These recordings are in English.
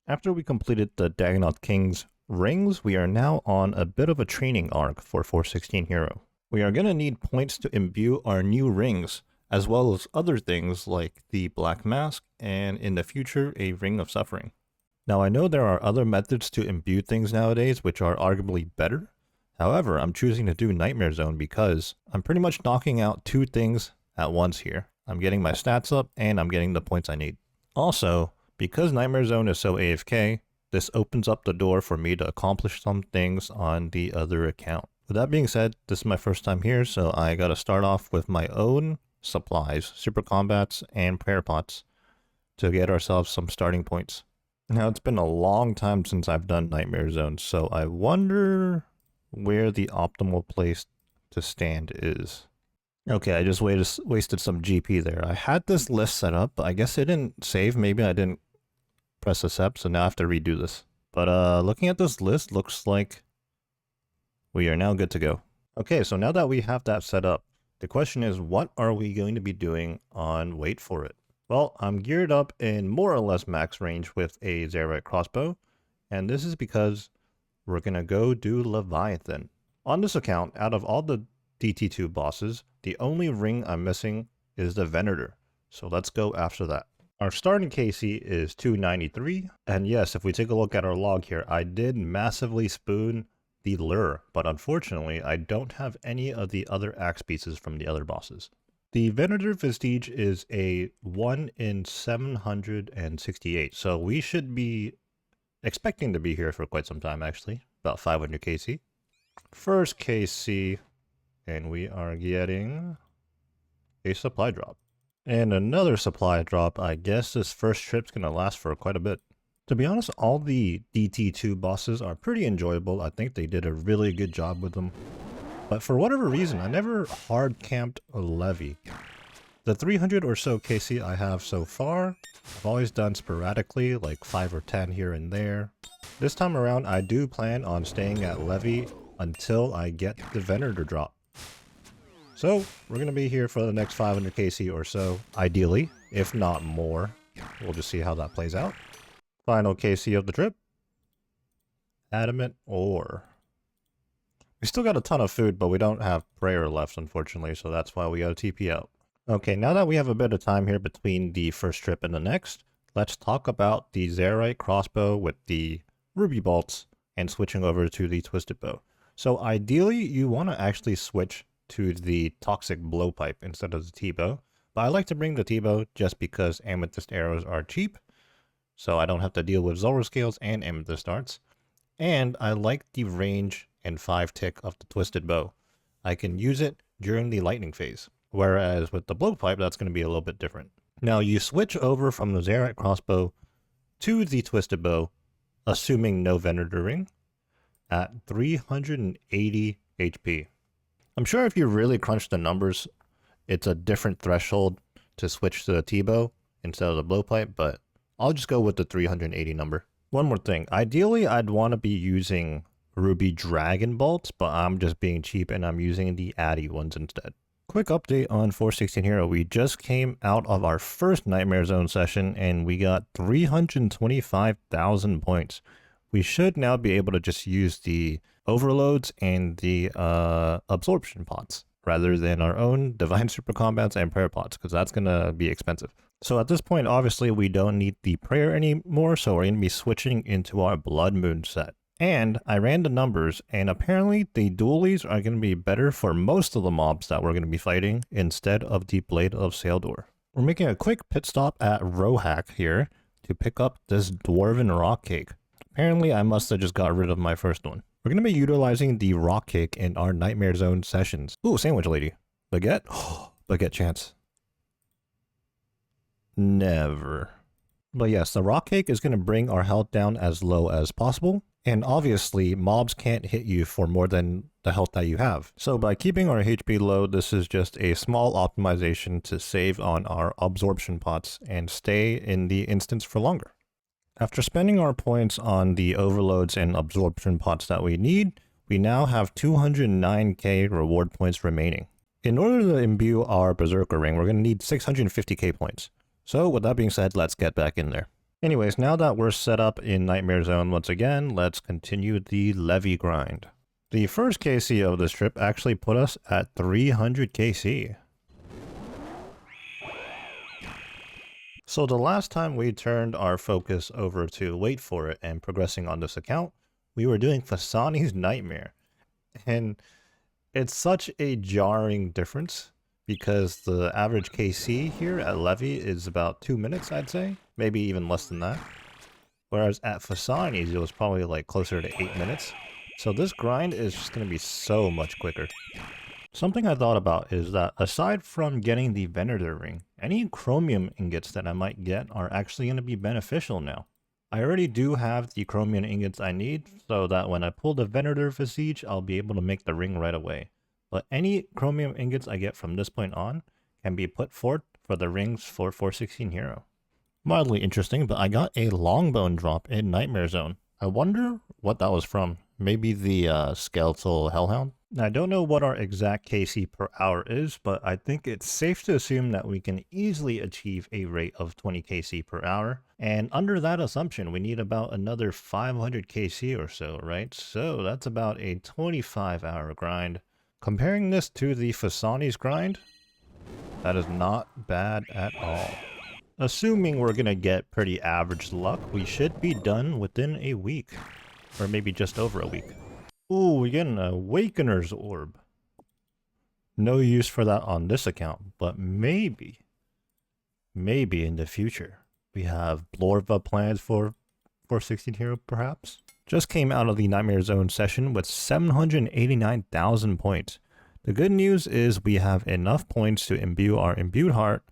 After we completed the Dagannoth Kings rings, we are now on a bit of a training arc for 416 Hero. We are going to need points to imbue our new rings, as well as other things like the Black Mask and in the future a Ring of Suffering. Now I know there are other methods to imbue things nowadays which are arguably better. However, I'm choosing to do Nightmare Zone because I'm pretty much knocking out two things at once here. I'm getting my stats up and I'm getting the points I need. Also, because Nightmare Zone is so AFK, this opens up the door for me to accomplish some things on the other account. With that being said, this is my first time here, so I gotta start off with my own supplies, super combats, and prayer pots to get ourselves some starting points. Now, it's been a long time since I've done Nightmare Zone, so I wonder where the optimal place to stand is. Okay, I just wasted some GP there. I had this list set up, but I guess it didn't save. Maybe I didn't press accept, so now I have to redo this. But looking at this list, looks like we are now good to go. Okay, so now that we have that set up, the question is, what are we going to be doing on Wait For It? Well, I'm geared up in more or less max range with a Xeric crossbow, and this is because we're going to go do Leviathan. On this account, out of all the DT2 bosses, the only ring I'm missing is the Venator, so let's go after that. Our starting KC is 293, and yes, if we take a look at our log here, I did massively spoon the lure, but unfortunately I don't have any of the other axe pieces from the other bosses. The Venator Vestige is a 1 in 768, so we should be expecting to be here for quite some time actually, about 500 KC. First KC, and we are getting a supply drop. And another supply drop. I guess this first trip's gonna last for quite a bit. To be honest, all the DT2 bosses are pretty enjoyable. I think they did a really good job with them. But for whatever reason, I never hard camped a Levy. The 300 or so KC I have so far, I've always done sporadically, like 5 or 10 here and there. This time around, I do plan on staying at Levy until I get the Venator drop. So, we're going to be here for the next 500 KC or so, ideally, if not more. We'll just see how that plays out. Final KC of the trip. Adamant ore. We still got a ton of food, but we don't have prayer left, unfortunately, so that's why we got to TP out. Okay, now that we have a bit of time here between the first trip and the next, let's talk about the Xerite crossbow with the ruby bolts and switching over to the twisted bow. So ideally, you want to actually switch to the toxic blowpipe instead of the T-bow, but I like to bring the T-bow just because amethyst arrows are cheap, so I don't have to deal with Zora scales and amethyst darts, and I like the range and 5 tick of the twisted bow. I can use it during the lightning phase, whereas with the blowpipe that's going to be a little bit different. Now you switch over from the Xeric crossbow to the twisted bow, assuming no Venator Ring, at 380 HP. I'm sure if you really crunch the numbers, it's a different threshold to switch to the T-bow instead of the blowpipe, but I'll just go with the 380 number. One more thing, ideally I'd want to be using ruby dragon bolts, but I'm just being cheap and I'm using the Addy ones instead. Quick update on 416 Hero. We just came out of our first Nightmare Zone session and we got 325,000 points. We should now be able to just use the overloads and the absorption pots rather than our own divine super combats and prayer pots, because that's going to be expensive. So at this point, obviously, we don't need the prayer anymore, so we're going to be switching into our Blood Moon set. And I ran the numbers, and apparently the dualies are going to be better for most of the mobs that we're going to be fighting instead of the Blade of Saildor. We're making a quick pit stop at Rohack here to pick up this Dwarven Rock Cake. Apparently, I must have just got rid of my first one. We're going to be utilizing the rock cake in our Nightmare Zone sessions. Ooh, sandwich lady. Baguette? Oh, baguette chance. Never. But yes, the rock cake is going to bring our health down as low as possible. And obviously, mobs can't hit you for more than the health that you have. So by keeping our HP low, this is just a small optimization to save on our absorption pots and stay in the instance for longer. After spending our points on the overloads and absorption pots that we need, we now have 209k reward points remaining. In order to imbue our Berserker Ring, we're going to need 650k points. So with that being said, let's get back in there. Anyways, now that we're set up in Nightmare Zone once again, let's continue the Levy grind. The first KC of this trip actually put us at 300 KC. So the last time we turned our focus over to Wait For It and progressing on this account, we were doing Fasani's Nightmare. And it's such a jarring difference because the average KC here at Levy is about 2 minutes, I'd say. Maybe even less than that. Whereas at Fasani's, it was probably like closer to 8 minutes. So this grind is just going to be so much quicker. Something I thought about is that aside from getting the Venator Ring, any chromium ingots that I might get are actually going to be beneficial now. I already do have the chromium ingots I need, so that when I pull the Venator Visage, I'll be able to make the ring right away. But any chromium ingots I get from this point on can be put forth for the rings for 416 Hero. Mildly interesting, but I got a longbone drop in Nightmare Zone. I wonder what that was from. Maybe the skeletal hellhound? I don't know what our exact KC per hour is, but I think it's safe to assume that we can easily achieve a rate of 20 KC per hour. And under that assumption, we need about another 500 KC or so, right? So that's about a 25-hour grind. Comparing this to the Fasani's grind, that is not bad at all. Assuming we're gonna get pretty average luck, we should be done within a week. Or maybe just over a week. Ooh, we get an Awakener's Orb. No use for that on this account, but maybe in the future. We have Blorva plans for 416 Hero, perhaps? Just came out of the Nightmare Zone session with 789,000 points. The good news is we have enough points to imbue our Imbued Heart,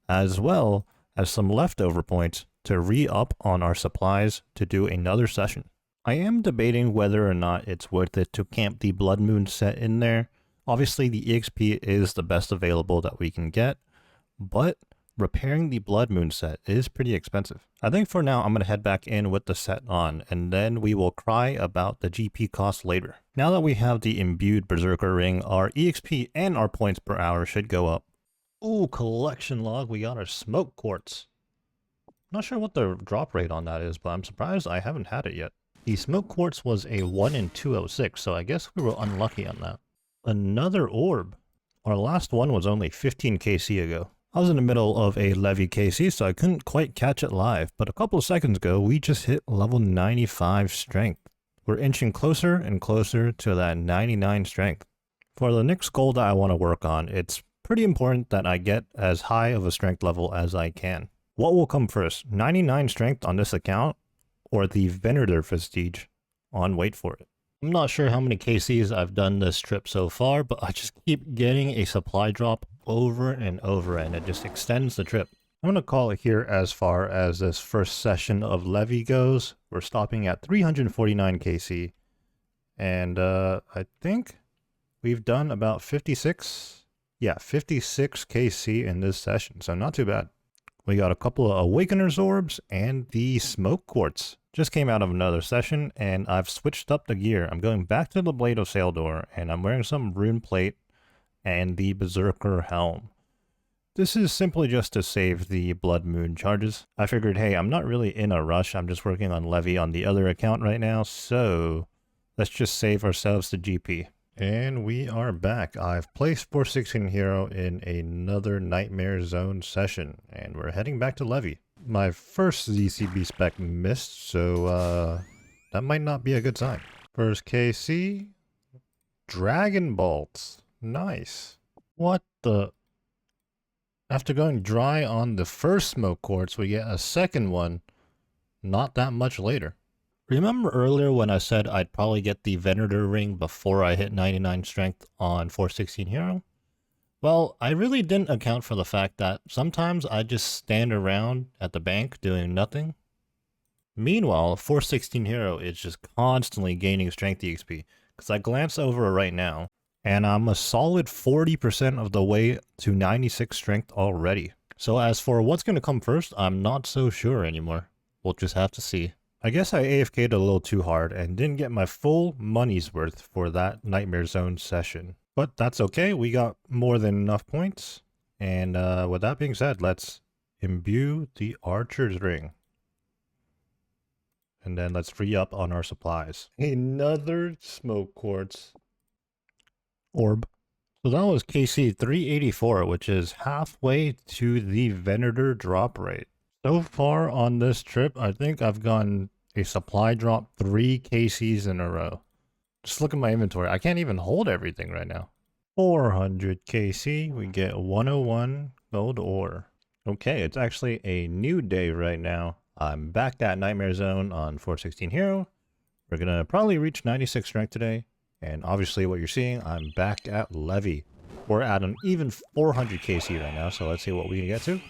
as well as some leftover points to re-up on our supplies to do another session. I am debating whether or not it's worth it to camp the Blood Moon set in there. Obviously, the EXP is the best available that we can get, but repairing the Blood Moon set is pretty expensive. I think for now, I'm going to head back in with the set on, and then we will cry about the GP cost later. Now that we have the Imbued Berserker Ring, our EXP and our points per hour should go up. Ooh, collection log, we got our Smoke Quartz. Not sure what the drop rate on that is, but I'm surprised I haven't had it yet. The Smoke Quartz was a 1 in 206, so I guess we were unlucky on that. Another orb. Our last one was only 15 KC ago. I was in the middle of a Levy KC, so I couldn't quite catch it live, but a couple of seconds ago, we just hit level 95 strength. We're inching closer and closer to that 99 strength. For the next goal that I want to work on, it's pretty important that I get as high of a strength level as I can. What will come first, 99 strength on this account, or the Venator Visage on Wait For It? I'm not sure how many KCs I've done this trip so far, but I just keep getting a supply drop over and over, and it just extends the trip. I'm going to call it here as far as this first session of Levy goes. We're stopping at 349 KC, and I think we've done about 56 KC in this session, so not too bad. We got a couple of Awakener's Orbs and the Smoke Quartz. Just came out of another session, and I've switched up the gear. I'm going back to the Blade of Saildor, and I'm wearing some rune plate and the Berserker Helm. This is simply just to save the Blood Moon charges. I figured, hey, I'm not really in a rush. I'm just working on Levy on the other account right now, so let's just save ourselves the GP. And we are back. I've placed 416 Hero in another Nightmare Zone session, and we're heading back to Levy. My first ZCB spec missed, so that might not be a good sign. First KC, Dragon Bolts. Nice. What the? After going dry on the first Smoke Quartz, we get a second one not that much later. Remember earlier when I said I'd probably get the Venator Ring before I hit 99 strength on 416 Hero? Well, I really didn't account for the fact that sometimes I just stand around at the bank doing nothing. Meanwhile, 416 Hero is just constantly gaining strength EXP, because I glance over it right now, and I'm a solid 40% of the way to 96 strength already. So as for what's going to come first, I'm not so sure anymore. We'll just have to see. I guess I AFK'd a little too hard and didn't get my full money's worth for that Nightmare Zone session. But that's okay, we got more than enough points. And with that being said, let's imbue the Archer's Ring. And then let's re-up on our supplies. Another smoke quartz orb. So that was KC 384, which is halfway to the Venator drop rate. So far on this trip, I think I've gotten a supply drop 3 KCs in a row. Just look at my inventory. I can't even hold everything right now. 400 KC, we get 101 gold ore. Okay, it's actually a new day right now. I'm back at Nightmare Zone on 416 Hero. We're gonna probably reach 96 strength today. And obviously what you're seeing, I'm back at Levy. We're at an even 400 KC right now, so let's see what we can get to.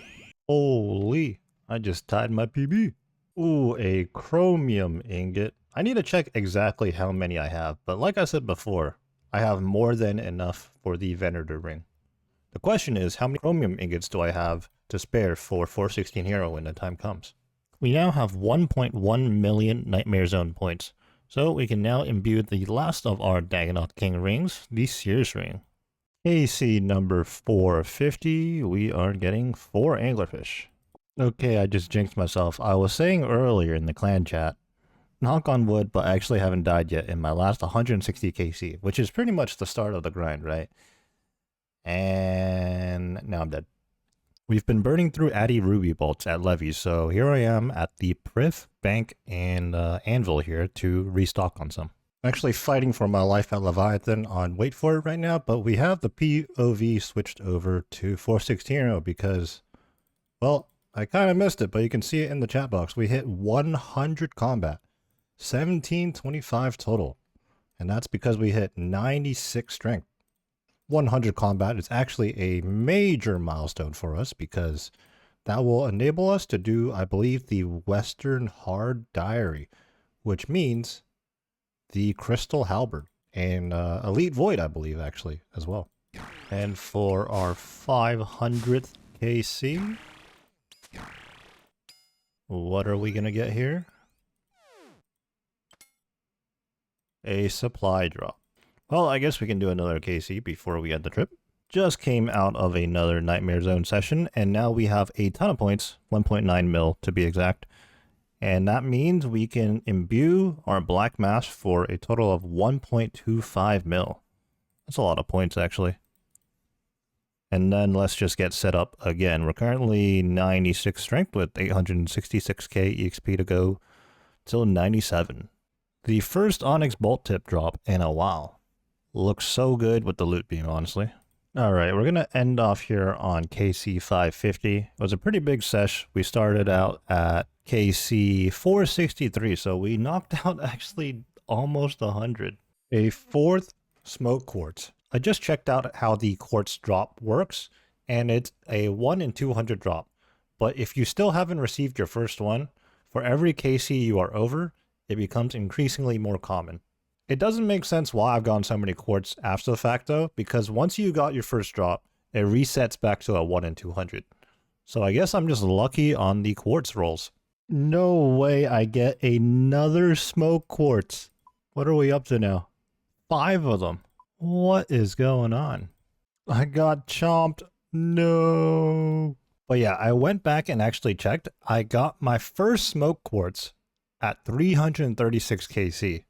Holy, I just tied my PB. Ooh, a chromium ingot. I need to check exactly how many I have, but like I said before, I have more than enough for the Venator Ring. The question is, how many chromium ingots do I have to spare for 416 Hero when the time comes? We now have 1.1 million Nightmare Zone points. So we can now imbue the last of our Dagannoth King rings, the Sears ring. KC number 450, we are getting 4 anglerfish. Okay, I just jinxed myself. I was saying earlier in the clan chat, knock on wood, but I actually haven't died yet in my last 160 KC, which is pretty much the start of the grind, right? And now I'm dead. We've been burning through Addy Ruby bolts at Levy, so here I am at the Prif, Bank, and Anvil here to restock on some. I'm actually fighting for my life at Leviathan on wait for it right now, but we have the POV switched over to 416 because, well, I kind of missed it, but you can see it in the chat box. We hit 100 combat, 1725 total, and that's because we hit 96 strength. 100 combat is actually a major milestone for us because that will enable us to do, I believe, the Western Hard Diary, which means the Crystal Halberd and Elite Void, I believe, actually, as well. And for our 500th KC, what are we going to get here? A supply drop. Well, I guess we can do another KC before we end the trip. Just came out of another Nightmare Zone session, and now we have a ton of points, 1.9 mil to be exact. And that means we can imbue our Black Mass for a total of 1.25 mil. That's a lot of points, actually. And then let's just get set up again. We're currently 96 strength with 866k EXP to go till 97. The first Onyx Bolt Tip drop in a while. Looks so good with the loot beam, honestly. Alright, we're going to end off here on KC 550. It was a pretty big sesh. We started out at KC 463, so we knocked out actually almost 100. A 4th smoke quartz. I just checked out how the quartz drop works, and it's a 1 in 200 drop. But if you still haven't received your first one, for every KC you are over, it becomes increasingly more common. It doesn't make sense why I've gotten so many quartz after the fact though, because once you got your first drop, it resets back to a 1 in 200. So I guess I'm just lucky on the quartz rolls. No way I get another smoke quartz. What are we up to now? 5 of them. What is going on? I got chomped. No. But yeah, I went back and actually checked. I got my first smoke quartz at 336 KC.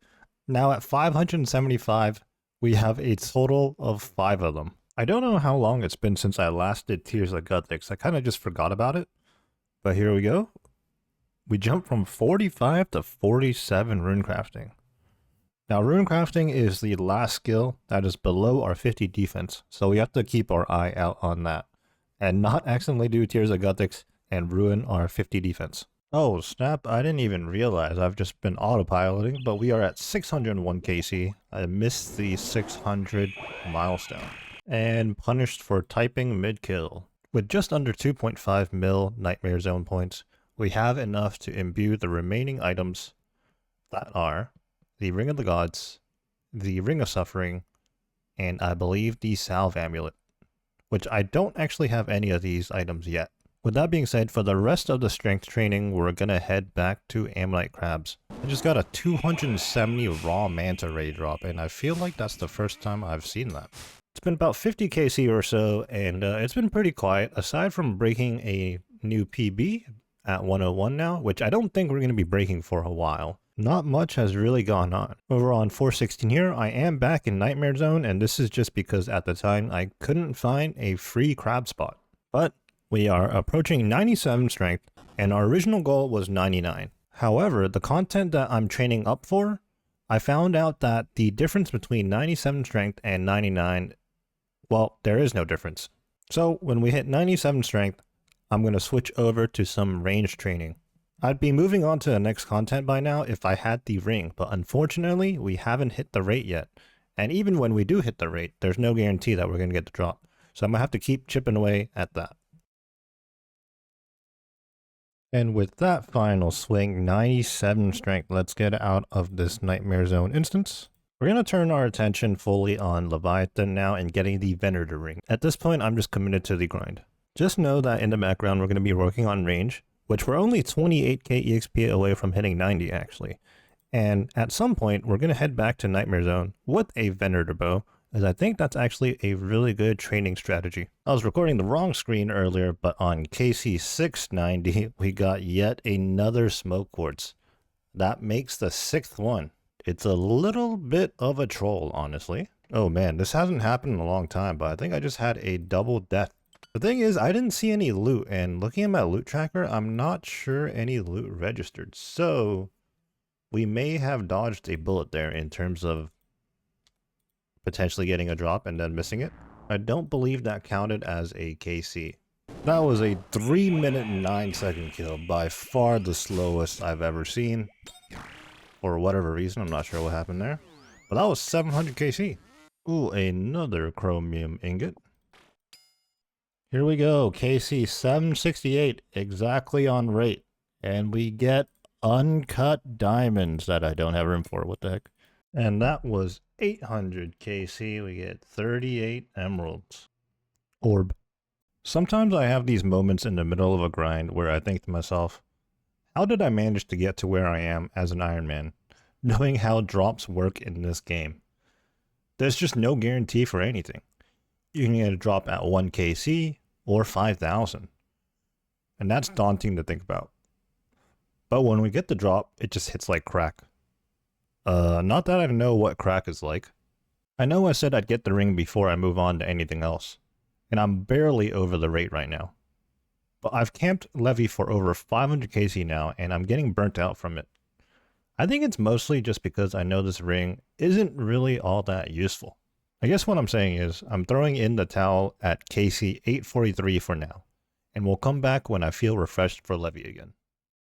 Now at 575, we have a total of 5 of them. I don't know how long it's been since I last did Tears of Xeric. I kind of just forgot about it. But here we go. We jumped from 45 to 47 rune crafting. Now rune crafting is the last skill that is below our 50 defense. So we have to keep our eye out on that. And not accidentally do Tears of Xeric and ruin our 50 defense. Oh snap, I didn't even realize I've just been autopiloting, but we are at 601 KC. I missed the 600 milestone. And punished for typing mid-kill. With just under 2.5 mil Nightmare Zone points, we have enough to imbue the remaining items that are the Ring of the Gods, the Ring of Suffering, and I believe the Salve Amulet, which I don't actually have any of these items yet. With that being said, for the rest of the strength training, we're going to head back to Ammonite Crabs. I just got a 270 raw manta ray drop, and I feel like that's the first time I've seen that. It's been about 50 KC or so, and it's been pretty quiet, aside from breaking a new PB at 101 now, which I don't think we're going to be breaking for a while. Not much has really gone on. Over on 416 here, I am back in Nightmare Zone, and this is just because at the time I couldn't find a free crab spot. But we are approaching 97 strength, and our original goal was 99. However, the content that I'm training up for, I found out that the difference between 97 strength and 99, well, there is no difference. So when we hit 97 strength, I'm going to switch over to some range training. I'd be moving on to the next content by now if I had the ring, but unfortunately we haven't hit the rate yet. And even when we do hit the rate, there's no guarantee that we're going to get the drop. So I'm going to have to keep chipping away at that. And with that final swing, 97 strength, let's get out of this Nightmare Zone instance. We're going to turn our attention fully on Leviathan now and getting the Venator Ring. At this point, I'm just committed to the grind. Just know that in the background, we're going to be working on range, which we're only 28k EXP away from hitting 90 actually. And at some point, we're going to head back to Nightmare Zone with a Venator bow, as I think that's actually a really good training strategy. I was recording the wrong screen earlier, but on KC 690, we got yet another smoke quartz. That makes the 6th one. It's a little bit of a troll, honestly. Oh man, this hasn't happened in a long time, but I think I just had a double death. The thing is, I didn't see any loot, and looking at my loot tracker, I'm not sure any loot registered. So we may have dodged a bullet there in terms of potentially getting a drop and then missing it. I don't believe that counted as a KC. That was a 3-minute 9-second kill, by far the slowest I've ever seen. For whatever reason, I'm not sure what happened there. But that was 700 KC. Ooh, another chromium ingot. Here we go, KC 768, exactly on rate. And we get uncut diamonds that I don't have room for, what the heck. And that was 800 KC, we get 38 emeralds. Orb. Sometimes I have these moments in the middle of a grind where I think to myself, how did I manage to get to where I am as an Iron Man, knowing how drops work in this game? There's just no guarantee for anything. You can get a drop at 1 KC or 5,000. And that's daunting to think about. But when we get the drop, it just hits like crack. Not that I know what crack is like. I know I said I'd get the ring before I move on to anything else. And I'm barely over the rate right now. But I've camped Levy for over 500 KC now, and I'm getting burnt out from it. I think it's mostly just because I know this ring isn't really all that useful. I guess what I'm saying is, I'm throwing in the towel at KC 843 for now, and we'll come back when I feel refreshed for Levy again.